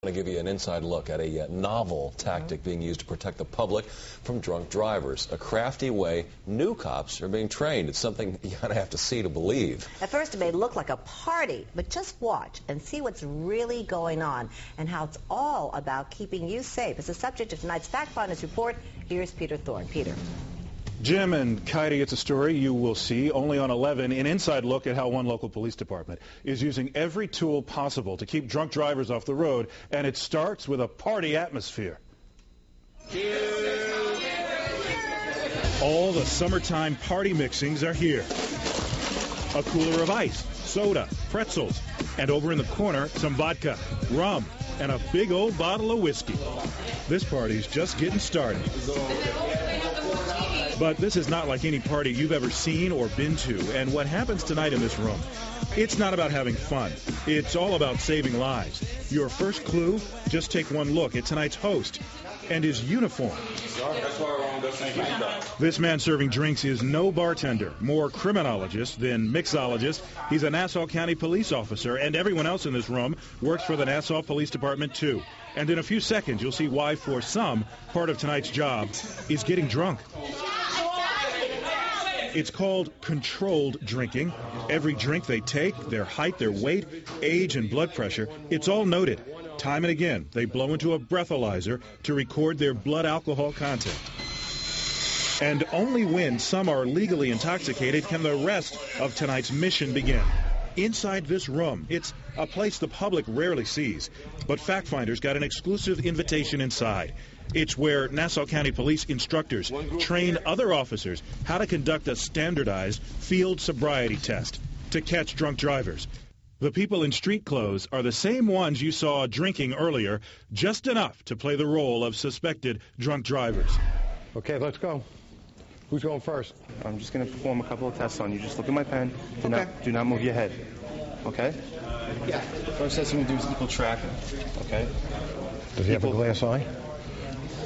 To give you an inside look at a novel tactic being used to protect the public from drunk drivers. A crafty way new cops are being trained. It's something you gotta have to see to believe. At first it may look like a party, but just watch and see what's really going on and how it's all about keeping you safe. It's the subject of tonight's Fact Finders Report. Here's Peter Thorne. Peter. Jim and Kaidi, it's a story you will see only on 11, an inside look at how one local police department is using every tool possible to keep drunk drivers off the road, and it starts with a party atmosphere. All the summertime party mixings are here. A cooler of ice, soda, pretzels, and over in the corner, some vodka, rum, and a big old bottle of whiskey. This party's just getting started. But this is not like any party you've ever seen or been to. And what happens tonight in this room, it's not about having fun. It's all about saving lives. Your first clue, just take one look at tonight's host and his uniform. This man serving drinks is no bartender, more criminologist than mixologist. He's a Nassau County police officer, and everyone else in this room works for the Nassau Police Department too. And in a few seconds, you'll see why, for some, part of tonight's job is getting drunk. It's called controlled drinking. Every drink they take, their height, their weight, age, and blood pressure, it's all noted. Time and again, they blow into a breathalyzer to record their blood alcohol content. And only when some are legally intoxicated can the rest of tonight's mission begin. Inside this room, it's a place the public rarely sees, but fact finders got an exclusive invitation inside. It's where Nassau County Police instructors train other officers how to conduct a standardized field sobriety test to catch drunk drivers. The people in street clothes are the same ones you saw drinking earlier, just enough to play the role of suspected drunk drivers. Okay, let's go. Who's going first? I'm just going to perform a couple of tests on you. Just look at my pen. Do not move your head. Okay? Yeah. First test I'm going to do is equal tracking. Okay? Does he have a glass eye?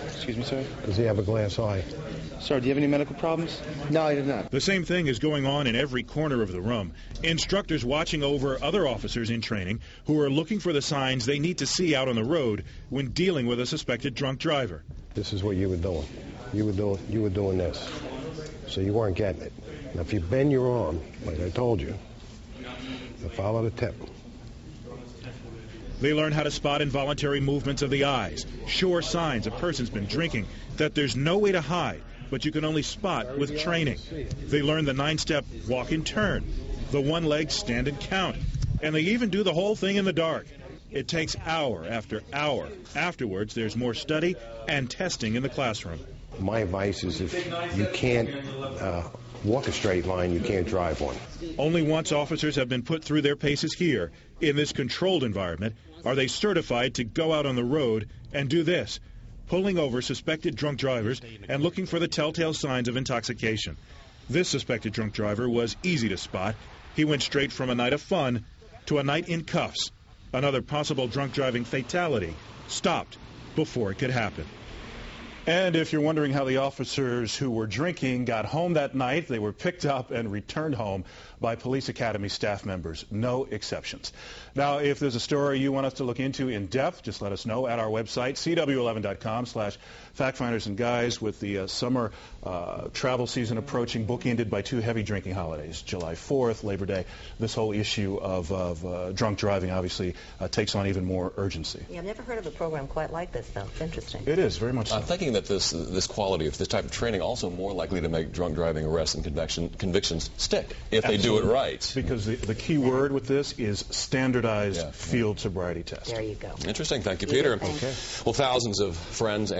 Excuse me, sir? Does he have a glass eye? Sir, do you have any medical problems? No, I do not. The same thing is going on in every corner of the room. Instructors watching over other officers in training who are looking for the signs they need to see out on the road when dealing with a suspected drunk driver. This is what you were doing. You were doing this. So you weren't getting it. Now, if you bend your arm, like I told you, follow the tip. They learn how to spot involuntary movements of the eyes, sure signs a person's been drinking, that there's no way to hide, but you can only spot with training. They learn the 9-step walk and turn, the one-leg stand and count, and they even do the whole thing in the dark. It takes hour after hour. Afterwards, there's more study and testing in the classroom. My advice is if you can't walk a straight line, you can't drive one. Only once officers have been put through their paces here, in this controlled environment, are they certified to go out on the road and do this, pulling over suspected drunk drivers and looking for the telltale signs of intoxication. This suspected drunk driver was easy to spot. He went straight from a night of fun to a night in cuffs. Another possible drunk driving fatality stopped before it could happen. And if you're wondering how the officers who were drinking got home that night, they were picked up and returned home by Police Academy staff members. No exceptions. Now, if there's a story you want us to look into in depth, just let us know at our website, cw11.com/factfinders and guys, with the summer travel season approaching, bookended by 2 heavy drinking holidays, July 4th, Labor Day. This whole issue of drunk driving obviously takes on even more urgency. Yeah, I've never heard of a program quite like this, though. It's interesting. It is, very much so. I'm thinking that this quality of this type of training also more likely to make drunk driving arrests and convictions stick if they do it right. Because the key word with this is standardized field sobriety test. There you go. Interesting. Thank you, Peter. Okay. Well, thousands of friends and